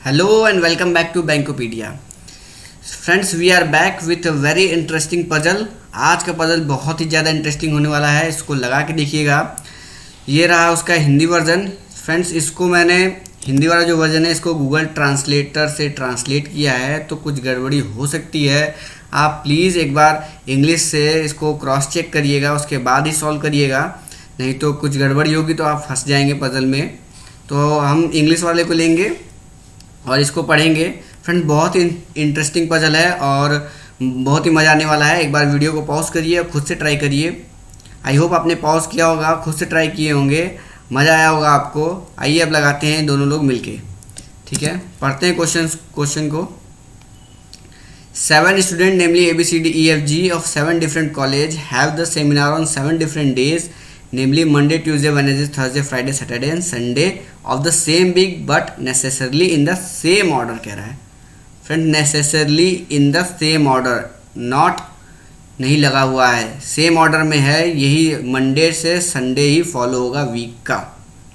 Hello and welcome back to Bankopedia. Friends, we are back with a very interesting puzzle. आज का puzzle बहुत ही ज़्यादा interesting होने वाला है, इसको लगा के देखिएगा। ये रहा उसका हिंदी वर्जन। फ्रेंड्स, इसको मैंने हिंदी वाला जो वर्जन है इसको गूगल ट्रांसलेटर से ट्रांसलेट किया है, तो कुछ गड़बड़ी हो सकती है। आप प्लीज़ एक बार इंग्लिश से इसको क्रॉस चेक करिएगा, उसके बाद ही सॉल्व करिएगा, नहीं तो कुछ गड़बड़ी होगी तो आप फंस जाएंगे पजल में। तो हम इंग्लिश वाले को लेंगे और इसको पढ़ेंगे। फ्रेंड, बहुत ही इंटरेस्टिंग पजल है और बहुत ही मज़ा आने वाला है। एक बार वीडियो को पॉज करिए और खुद से ट्राई करिए। आई होप आपने पॉज किया होगा, खुद से ट्राई किए होंगे, मज़ा आया होगा आपको। आइए अब लगाते हैं दोनों लोग मिलके। ठीक है, पढ़ते हैं क्वेश्चन को। 7 student namely ABCDEFG of 7 different college have the seminar on 7 different days, namely Monday, Tuesday, Wednesday, Thursday, Friday, Saturday and Sunday of the same week but necessarily in the same order कह रहा है। Friend, necessarily in the same order, not नहीं लगा हुआ है, same order में है। यही मंडे से संडे ही फॉलो होगा वीक का,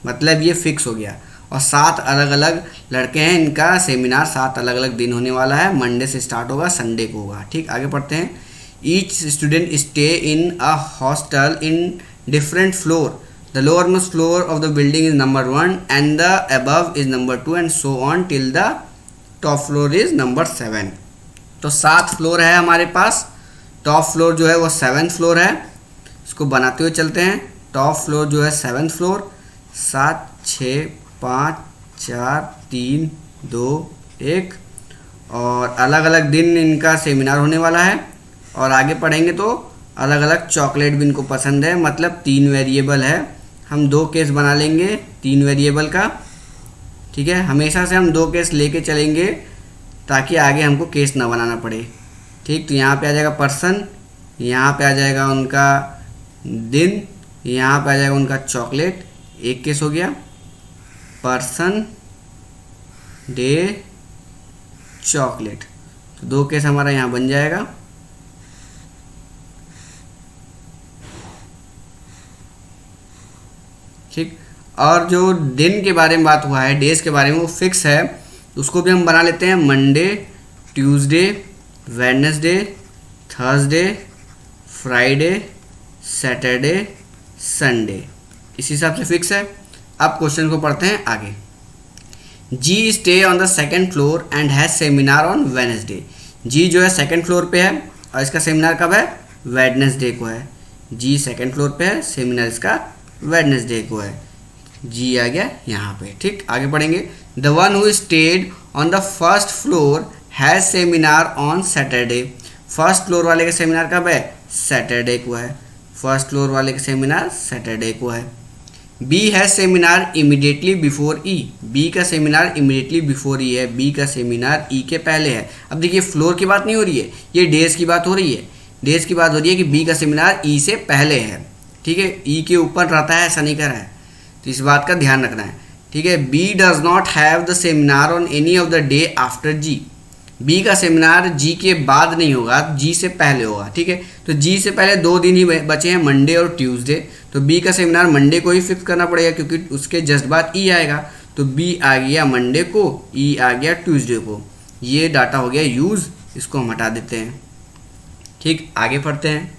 मतलब ये फिक्स हो गया। और 7 अलग अलग लड़के हैं, इनका सेमिनार 7 अलग अलग दिन होने वाला है। मंडे से स्टार्ट होगा, संडे को होगा। ठीक, आगे पढ़ते हैं। Each student stay in a hostel in different floor. The lowermost floor of the building is number 1 and the above is number 2 and so on till the top floor is number 7. तो 7 floor है हमारे पास। Top floor जो है वो 7th floor है। इसको बनाते हुए चलते हैं। टॉप फ्लोर जो है 7th फ्लोर। 7 6 5 4 3 2 1 और अलग अलग दिन इनका सेमिनार होने वाला है। और आगे पढ़ेंगे तो अलग अलग चॉकलेट भी इनको पसंद है, मतलब 3 वेरिएबल है। हम 2 केस बना लेंगे 3 वेरिएबल का। ठीक है, हमेशा से हम 2 केस लेके चलेंगे ताकि आगे हमको केस ना बनाना पड़े। ठीक, तो यहाँ पे आ जाएगा पर्सन, यहाँ पे आ जाएगा उनका दिन, यहाँ पे आ जाएगा उनका चॉकलेट। एक केस हो गया, पर्सन डे चॉकलेट। तो 2 केस हमारा यहाँ बन जाएगा। ठीक, और जो दिन के बारे में बात हुआ है, डेज के बारे में, वो फिक्स है, उसको भी हम बना लेते हैं। Monday, Tuesday, Wednesday, Thursday, Friday, Saturday, Sunday, इस हिसाब से फिक्स है। अब क्वेश्चन को पढ़ते हैं आगे। G stay on the 2nd floor and has seminar on Wednesday. G जो है 2nd फ्लोर पे है और इसका सेमिनार कब है? वेडनेसडे को है। जी 2nd फ्लोर पे है, सेमिनार इसका वेडनेसडे को है। जी आ गया यहाँ पे। ठीक, आगे पढ़ेंगे। The one who stayed on the 1st floor has seminar on Saturday. 1st floor वाले का सेमिनार कब है? सैटरडे को है। 1st फ्लोर वाले का सेमिनार सैटरडे को है। B has seminar immediately before E. B का सेमिनार इमीडिएटली बिफोर ई है। बी का सेमिनार ई के पहले है। अब देखिए, फ्लोर की बात नहीं हो रही है, ये डेज की बात हो रही है। डेज की बात हो रही है कि बी का सेमिनार ई से पहले है। ठीक है, ई के ऊपर रहता है, ऐसा नहीं कर रहा है, तो इस बात का ध्यान रखना है। ठीक है, B does not have the seminar on any of the day after G. B का सेमिनार जी के बाद नहीं होगा, जी से पहले होगा। ठीक है, तो जी से पहले 2 दिन ही बचे हैं, मंडे और ट्यूसडे। तो बी का सेमिनार मंडे को ही फिक्स करना पड़ेगा क्योंकि उसके जस्ट बाद ई आएगा। तो बी आ गया मंडे को, ई आ गया ट्यूसडे को। ये डाटा हो गया यूज़, इसको हम हटा देते हैं। ठीक, आगे पढ़ते हैं।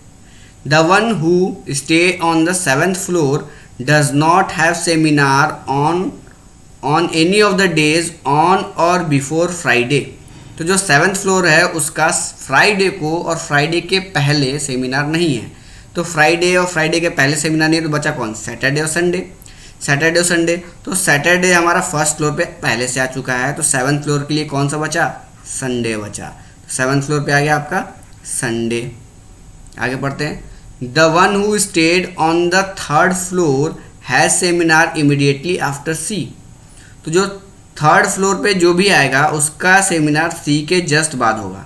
The one who stay on the 7th floor does not have seminar on any of the days on or before Friday. तो जो 7th फ्लोर है उसका फ्राइडे को और फ्राइडे के पहले सेमिनार नहीं है। तो फ्राइडे और फ्राइडे के पहले सेमिनार नहीं है, तो बचा कौन? सैटरडे और संडे। सैटरडे और संडे, तो सैटरडे हमारा 1st फ्लोर पे पहले से आ चुका है, तो 7th फ्लोर के लिए कौन सा बचा? संडे बचा। 7th फ्लोर पे आ गया आपका संडे। आगे पढ़ते हैं। The one who stayed on the 3rd floor has seminar immediately after C. तो जो 3rd फ्लोर पे जो भी आएगा उसका सेमिनार सी के जस्ट बाद होगा।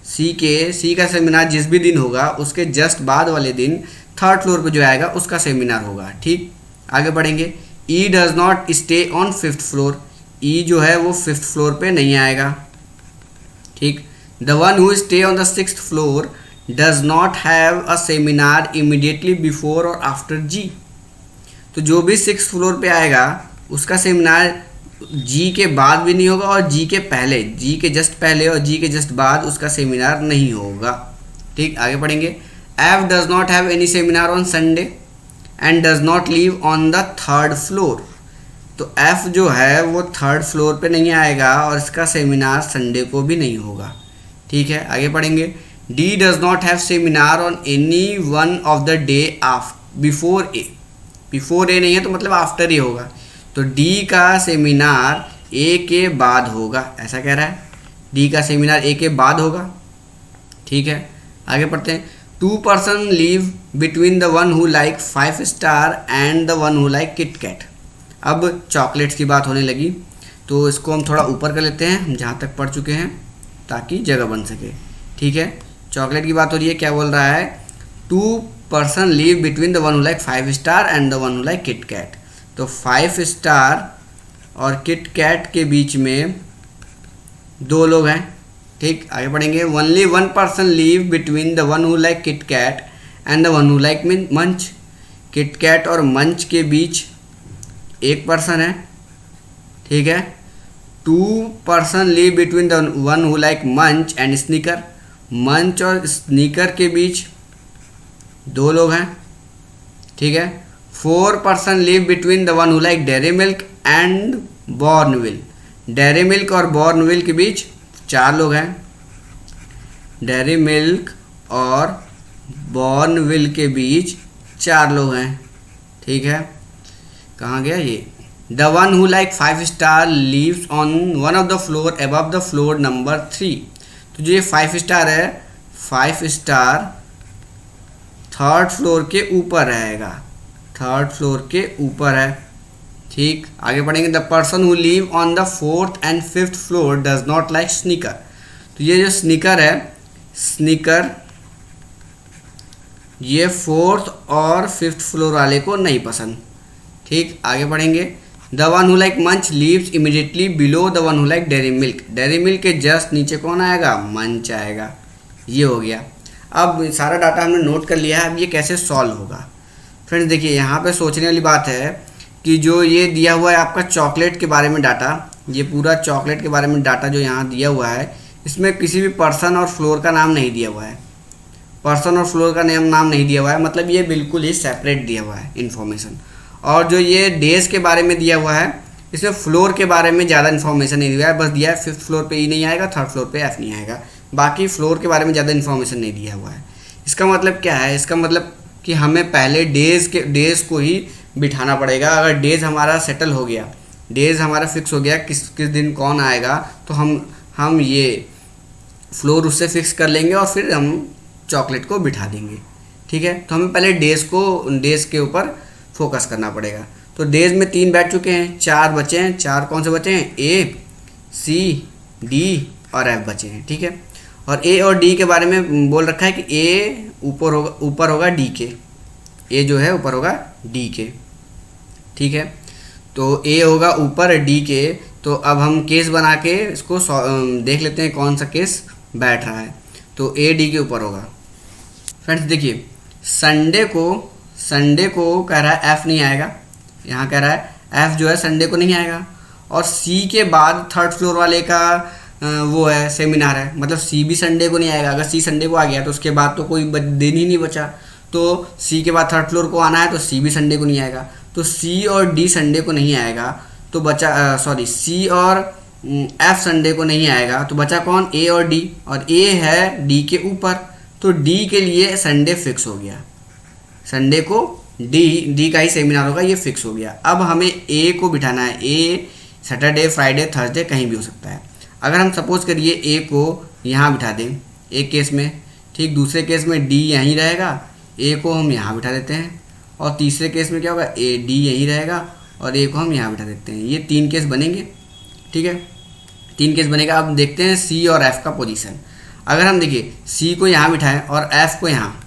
सी का सेमिनार जिस भी दिन होगा उसके जस्ट बाद वाले दिन 3rd फ्लोर पे जो आएगा उसका सेमिनार होगा। ठीक, आगे बढ़ेंगे। E does not stay on 5th floor. E जो है वो 5th फ्लोर पे नहीं आएगा। ठीक, the one who stay on the 6th floor does not have a seminar immediately before or after G। तो जो भी 6th फ्लोर पे आएगा उसका सेमिनार जी के बाद भी नहीं होगा और जी के पहले, जी के जस्ट पहले और जी के जस्ट बाद उसका सेमिनार नहीं होगा। ठीक, आगे पढ़ेंगे। F does not have any seminar on Sunday and does not leave on the third floor. तो एफ जो है वो थर्ड फ्लोर पे नहीं आएगा और इसका सेमिनार संडे को भी नहीं होगा। ठीक है, आगे पढ़ेंगे। D does not have seminar on any one of the day before A. Before A नहीं है तो मतलब आफ्टर ए होगा, तो डी का सेमिनार ए के बाद होगा, ऐसा कह रहा है। डी का सेमिनार ए के बाद होगा। ठीक है, आगे पढ़ते हैं। 2 person leave between the one who like 5 star and the one who like KitKat. अब चॉकलेट्स की बात होने लगी, तो इसको हम थोड़ा ऊपर कर लेते हैं, हम जहाँ तक पढ़ चुके हैं, ताकि जगह बन सके। ठीक है, चॉकलेट की बात हो रही है, क्या बोल रहा है? 2 person leave between the one who like 5 star and the one who like KitKat. तो 5 स्टार और किटकैट के बीच में 2 लोग हैं। ठीक, आगे पढ़ेंगे। Only 1 person leave between the one who like KitKat and the one who like मंच। किटकैट और मंच के बीच 1 पर्सन है। ठीक है, 2 person leave between the one who like मंच एंड स्नीकर। मंच और स्नीकर के बीच 2 लोग हैं। ठीक है, 4 person leave between the one who like dairy milk and Bournville. Dairy milk और बॉर्नविल के बीच 4 लोग हैं। डेयरी मिल्क और बॉर्नविल के बीच 4 लोग हैं। ठीक है, कहाँ गया ये? The one who like 5 star leaves on one of the floor above the floor number 3। तो जो ये 5 स्टार है, 5 स्टार थर्ड फ्लोर के ऊपर रहेगा, थर्ड फ्लोर के ऊपर है। ठीक, आगे पढ़ेंगे। The person who leave on the 4th and 5th floor does not like sneaker. तो ये जो स्नीकर है, स्नीकर ये 4th और 5th फ्लोर वाले को नहीं पसंद। ठीक, आगे पढ़ेंगे। द वन हु लाइक मंच leaves immediately below the one who like dairy milk. Dairy milk के जस्ट नीचे कौन आएगा? मंच आएगा। ये हो गया। अब सारा डाटा हमने नोट कर लिया है, अब ये कैसे सॉल्व होगा? फ्रेंड्स देखिए, यहाँ पे सोचने वाली बात है कि जो ये दिया हुआ है आपका चॉकलेट के बारे में डाटा, ये पूरा चॉकलेट के बारे में डाटा जो यहाँ दिया हुआ है, इसमें किसी भी पर्सन और फ्लोर का नाम नहीं दिया हुआ है। पर्सन और फ्लोर का नाम नहीं दिया हुआ है, मतलब ये बिल्कुल ही सेपरेट दिया हुआ है इन्फॉर्मेशन। और जो ये डेज के बारे में दिया हुआ है, इसमें फ्लोर के बारे में ज़्यादा इन्फॉर्मेशन नहीं दिया है, बस दिया है 5th फ्लोर पे ई नहीं आएगा, 3rd फ्लोर पे एफ नहीं आएगा, बाकी फ्लोर के बारे में ज़्यादा इन्फॉर्मेशन नहीं दिया हुआ है। इसका मतलब क्या है? इसका मतलब कि हमें पहले डेज़ को ही बिठाना पड़ेगा। अगर डेज़ हमारा सेटल हो गया, डेज़ हमारा फिक्स हो गया किस दिन कौन आएगा, तो हम ये फ्लोर उससे फिक्स कर लेंगे और फिर हम चॉकलेट को बिठा देंगे। ठीक है, तो हमें पहले डेज़ के ऊपर फोकस करना पड़ेगा। तो डेज में 3 बैठ चुके हैं, 4 बचे हैं। 4 कौन से बचे हैं? ए, सी, डी और एफ बचे हैं। ठीक है, और ए और डी के बारे में बोल रखा है कि ए ऊपर होगा डी के, ए जो है ऊपर होगा डी के। ठीक है, तो ए होगा ऊपर डी के। तो अब हम केस बना के इसको देख लेते हैं कौन सा केस बैठ रहा है। तो ए डी के ऊपर होगा। फ्रेंड्स देखिए, संडे को कह रहा है एफ नहीं आएगा, यहाँ कह रहा है एफ जो है संडे को नहीं आएगा। और सी के बाद 3rd फ्लोर वाले का वो है सेमिनार है, मतलब सी भी संडे को नहीं आएगा। अगर सी संडे को आ गया तो उसके बाद तो कोई दिन ही नहीं बचा। तो सी के बाद 3rd फ्लोर को आना है, तो सी भी संडे को नहीं आएगा। तो सी और डी संडे को नहीं आएगा, तो बचा सी और एफ संडे को नहीं आएगा, तो बचा कौन? ए और डी। और ए है डी के ऊपर, तो डी के लिए संडे फिक्स हो गया। संडे को डी का ही सेमिनार होगा, ये फिक्स हो गया। अब हमें ए को बिठाना है। ए सैटरडे, फ्राइडे, थर्सडे कहीं भी हो सकता है। अगर हम सपोज करिए ए को यहाँ बिठा दें एक केस में, ठीक, दूसरे केस में डी यहीं रहेगा, ए को हम यहाँ बिठा देते हैं, और तीसरे केस में क्या होगा? ए डी यहीं रहेगा और ए को हम यहाँ बिठा देते हैं। ये 3 केस बनेंगे। ठीक है, 3 केस बनेगा। अब देखते हैं सी और एफ का पोजीशन। अगर हम देखिए सी को यहाँ बिठाएं और एफ को यहाँ,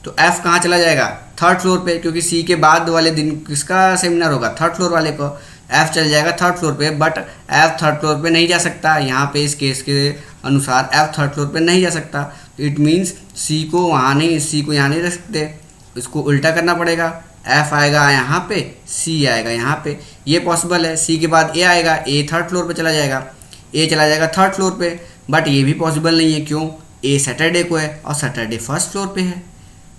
तो एफ कहाँ चला जाएगा? 3rd फ्लोर पे, क्योंकि सी के बाद वाले दिन किसका सेमिनार होगा? 3rd फ्लोर वाले को। एफ चल जाएगा 3rd फ्लोर पे, बट एफ 3rd फ्लोर पे नहीं जा सकता। यहाँ पे इस केस के अनुसार एफ 3rd फ्लोर पे नहीं जा सकता। तो इट मीन्स सी को यहाँ नहीं रख सकते, इसको उल्टा करना पड़ेगा। F आएगा यहाँ पे, C आएगा यहाँ पे, ये पॉसिबल है। C के बाद A आएगा, A थर्ड फ्लोर पे चला जाएगा, A चला जाएगा थर्ड फ्लोर पे, बट ये भी पॉसिबल नहीं है। क्यों? A सैटरडे को है और सैटरडे फर्स्ट फ्लोर पे है।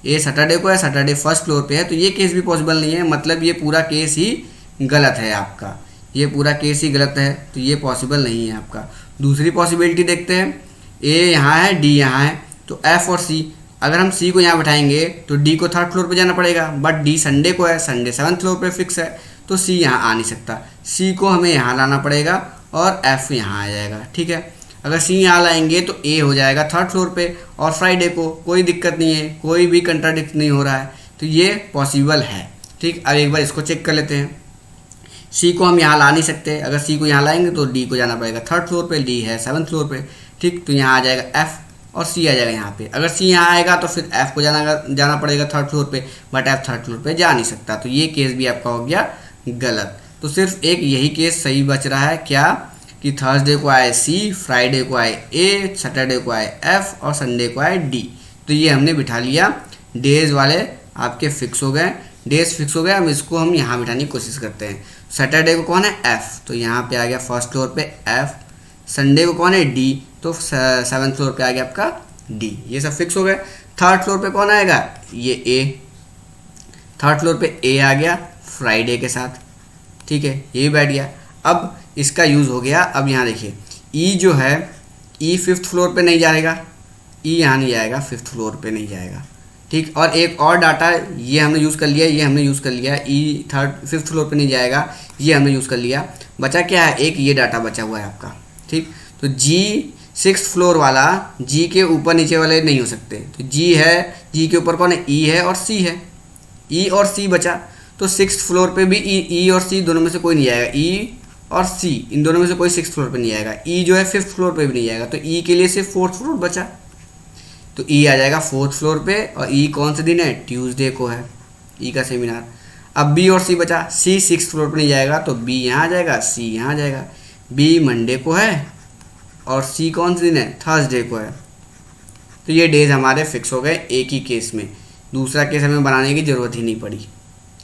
A सैटरडे को है, सैटरडे फर्स्ट फ्लोर पे है, तो ये केस भी पॉसिबल नहीं है। मतलब ये पूरा केस ही गलत है आपका, ये पूरा केस ही गलत है, तो ये पॉसिबल नहीं है आपका। दूसरी पॉसिबिलिटी देखते हैं, A यहाँ है, D यहाँ है, तो F और C, अगर हम C को यहाँ बैठाएंगे तो D को थर्ड फ्लोर पे जाना पड़ेगा, बट D संडे को है, संडे सेवन्थ फ्लोर पे फिक्स है, तो C यहाँ आ नहीं सकता। C को हमें यहाँ लाना पड़ेगा और F यहाँ आ जाएगा। ठीक है, अगर C यहाँ लाएंगे तो A हो जाएगा थर्ड फ्लोर पे और फ्राइडे को, कोई दिक्कत नहीं है, कोई भी कंट्राडिक्ट नहीं हो रहा है, तो ये पॉसिबल है। ठीक, अब एक बार इसको चेक कर लेते हैं। C को हम यहाँ ला नहीं सकते, अगर C को यहाँ लाएंगे तो D को जाना पड़ेगा थर्ड फ्लोर पे, D है सेवन्थ फ्लोर पे। ठीक, तो यहाँ आ जाएगा F और C आ जाएगा यहाँ पे। अगर C यहाँ आएगा तो फिर F को जाना पड़ेगा थर्ड फ्लोर पे, बट F थर्ड फ्लोर पे जा नहीं सकता, तो ये केस भी आपका हो गया गलत। तो सिर्फ एक यही केस सही बच रहा है, क्या कि थर्सडे को आए C, फ्राइडे को आए A, सैटरडे को आए F और संडे को आए D। तो ये हमने बिठा लिया, डेज वाले आपके फिक्स हो गए, डेज फिक्स हो गए। अब इसको हम यहाँ बिठाने की कोशिश करते हैं। सैटरडे को कौन है? F, तो यहाँ पे आ गया फर्स्ट फ्लोर पे F। संडे को कौन है? D, तो सेवन्थ फ्लोर पे आ गया आपका D। ये सब फिक्स हो गए। थर्ड फ्लोर पे कौन आएगा? ये A, थर्ड फ्लोर पे A आ गया फ्राइडे के साथ। ठीक है, ये भी बैठ गया। अब इसका यूज़ हो गया। अब यहाँ देखिए, E जो है, E फिफ्थ फ्लोर पे नहीं जाएगा, E यहाँ नहीं जाएगा, फिफ्थ फ्लोर पे नहीं जाएगा। ठीक, और एक और डाटा ये हमने यूज़ कर लिया, ये हमने यूज़ कर लिया, E फिफ्थ फ्लोर पे नहीं जाएगा, ये हमने यूज़ कर लिया। बचा क्या है? एक ये डाटा बचा हुआ है आपका। ठीक, तो G सिक्स फ्लोर वाला, G के ऊपर नीचे वाले नहीं हो सकते, तो G है, G के ऊपर कौन है? E है और C है, E और C बचा, तो सिक्स फ्लोर पे भी E और C दोनों में से कोई नहीं जाएगा। E और C इन दोनों में से कोई सिक्स फ्लोर पे नहीं आएगा। E जो है फिफ्थ फ्लोर पे भी नहीं जाएगा, तो E के लिए सिर्फ फोर्थ फ्लोर बचा, तो E आ जाएगा फोर्थ फ्लोर पे। और E कौन से दिन है? ट्यूसडे को है E का सेमिनार। अब B और C बचा, C सिक्स फ्लोर पे नहीं जाएगा, तो B यहाँ आ जाएगा, C यहाँ आ जाएगा। B मंडे को है और C कौन से दिन है? थर्सडे को है। तो ये डेज हमारे फिक्स हो गए एक ही केस में, दूसरा केस हमें बनाने की ज़रूरत ही नहीं पड़ी।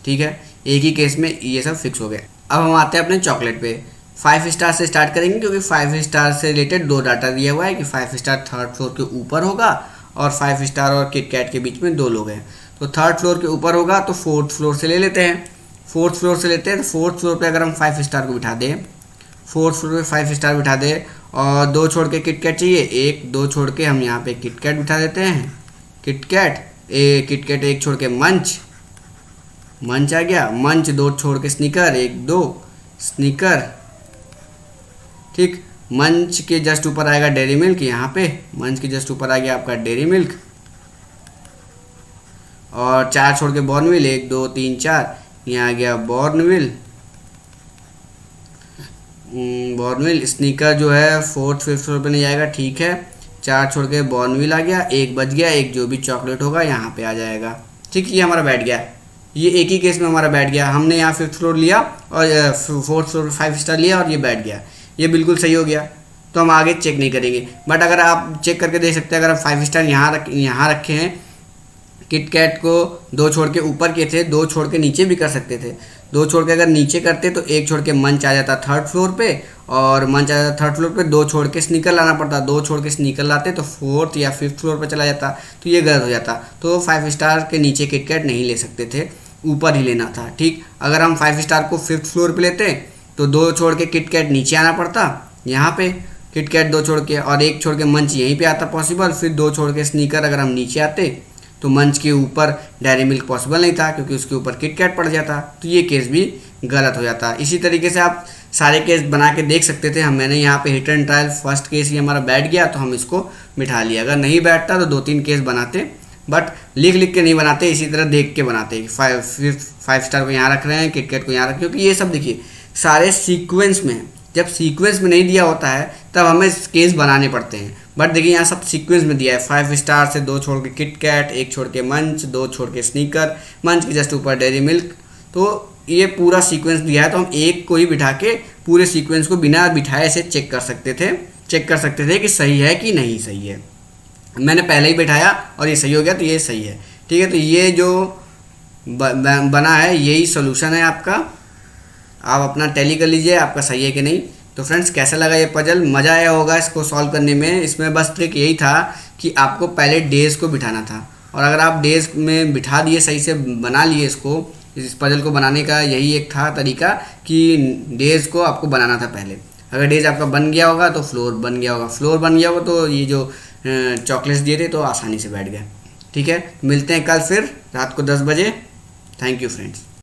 ठीक है, एक ही केस में ये सब फिक्स हो गए। अब हम आते हैं अपने चॉकलेट पे। 5 स्टार से स्टार्ट करेंगे, क्योंकि 5 स्टार से रिलेटेड दो डाटा दिया हुआ है कि 5 स्टार थर्ड फ्लोर के ऊपर होगा और 5 स्टार और किट कैट के बीच में दो लोग हैं। तो थर्ड फ्लोर के ऊपर होगा तो फोर्थ फ्लोर से ले लेते हैं, फोर्थ फ्लोर से लेते हैं। तो फोर्थ फ्लोर पे अगर हम 5 स्टार को बिठा दें, फोर्थ फ्लोर पे 5 स्टार बिठा दें और दो छोड़ के किट कैट चाहिए, एक दो छोड़ के हम यहाँ पे किट कैट बिठा देते हैं। किट कैट एक छोड़ के मंच आ गया, मंच दो छोड़ के स्नीकर, एक दो स्नीकर। ठीक, मंच के जस्ट ऊपर आएगा डेयरी मिल्क, यहाँ पे मंच के जस्ट ऊपर आ गया आपका डेयरी मिल्क। और चार छोड़ के बॉर्नविल, एक दो तीन चार, यहाँ आ गया बॉर्नविल। स्नीकर जो है फोर्थ फिफ्थ फ्लोर पे नहीं जाएगा। ठीक है, चार छोड़ के बॉर्नविल आ गया, एक बच गया, एक जो भी चॉकलेट होगा यहाँ पे आ जाएगा। ठीक, ये हमारा बैठ गया, ये एक ही केस में हमारा बैठ गया। हमने यहाँ फिफ्थ फ्लोर लिया और फोर्थ फ्लोर 5 स्टार लिया और ये बैठ गया, ये बिल्कुल सही हो गया। तो हम आगे चेक नहीं करेंगे, बट अगर आप चेक करके देख सकते हैं, अगर आप 5 स्टार यहाँ रखे हैं, किट कैट को दो छोड़ के ऊपर के थे, दो छोड़ के नीचे भी कर सकते थे। दो छोड़ के अगर नीचे करते तो एक छोड़ के मंच आ जाता थर्ड फ्लोर पे, और मंच आ जाता थर्ड फ्लोर पे, दो छोड़ के स्नीकर लाना पड़ता, दो छोड़ के स्नीकर लाते तो फोर्थ या फिफ्थ फ्लोर पे चला जाता, तो ये गलत हो जाता। तो 5 स्टार के नीचे किट कैट नहीं ले सकते थे, ऊपर ही लेना था। ठीक, अगर हम 5 स्टार को फिफ्थ फ्लोर पे लेते तो दो छोड़ के किट कैट नीचे आना पड़ता, यहाँ पे किट कैट दो छोड़ के, और एक छोड़ के मंच यहीं पे आता पॉसिबल। फिर दो छोड़ के स्नीकर अगर हम नीचे आते तो मंच के ऊपर डेयरी मिल्क पॉसिबल नहीं था, क्योंकि उसके ऊपर किट कैट पड़ जाता, तो ये केस भी गलत हो जाता। इसी तरीके से आप सारे केस बना के देख सकते थे। मैंने यहाँ पे hit and trial first case ही हमारा बैठ गया तो हम इसको बिठा लिया। अगर नहीं बैठता तो 2-3 केस बनाते, बट लिख के नहीं बनाते, इसी तरह देख के बनाते कि 5 स्टार को यहाँ रख रहे हैं, किट कैट को यहाँ रख, क्योंकि ये सब देखिए सारे सीक्वेंस में हैं। जब सीक्वेंस में नहीं दिया होता है तब हमें केस बनाने पड़ते हैं, बट देखिए यहाँ सब सीक्वेंस में दिया है। 5 स्टार से दो छोड़ के किट कैट, एक छोड़ के मंच, दो छोड़ के स्नीकर, मंच के जस्ट ऊपर डेयरी मिल्क, तो ये पूरा सीक्वेंस दिया है। तो हम एक को ही बिठा के पूरे सीक्वेंस को बिना बिठाए से चेक कर सकते थे कि सही है कि नहीं सही है। मैंने पहले ही बिठाया और ये सही हो गया, तो ये सही है। ठीक है, तो ये जो बना है, यही सोल्यूशन है आपका। आप अपना टैली कर लीजिए आपका सही है कि नहीं। तो फ्रेंड्स कैसा लगा ये पजल, मज़ा आया होगा इसको सॉल्व करने में। इसमें बस ट्रिक यही था कि आपको पहले डेज़ को बिठाना था, और अगर आप डेज़ में बिठा दिए, सही से बना लिए इसको, इस पजल को बनाने का यही एक था तरीका कि डेज़ को आपको बनाना था पहले। अगर डेज़ आपका बन गया होगा तो फ्लोर बन गया होगा, फ्लोर बन गया होगा तो ये जो चॉकलेट्स दिए थे तो आसानी से बैठ गए। ठीक है, मिलते हैं कल फिर रात को 10 बजे। Thank you friends.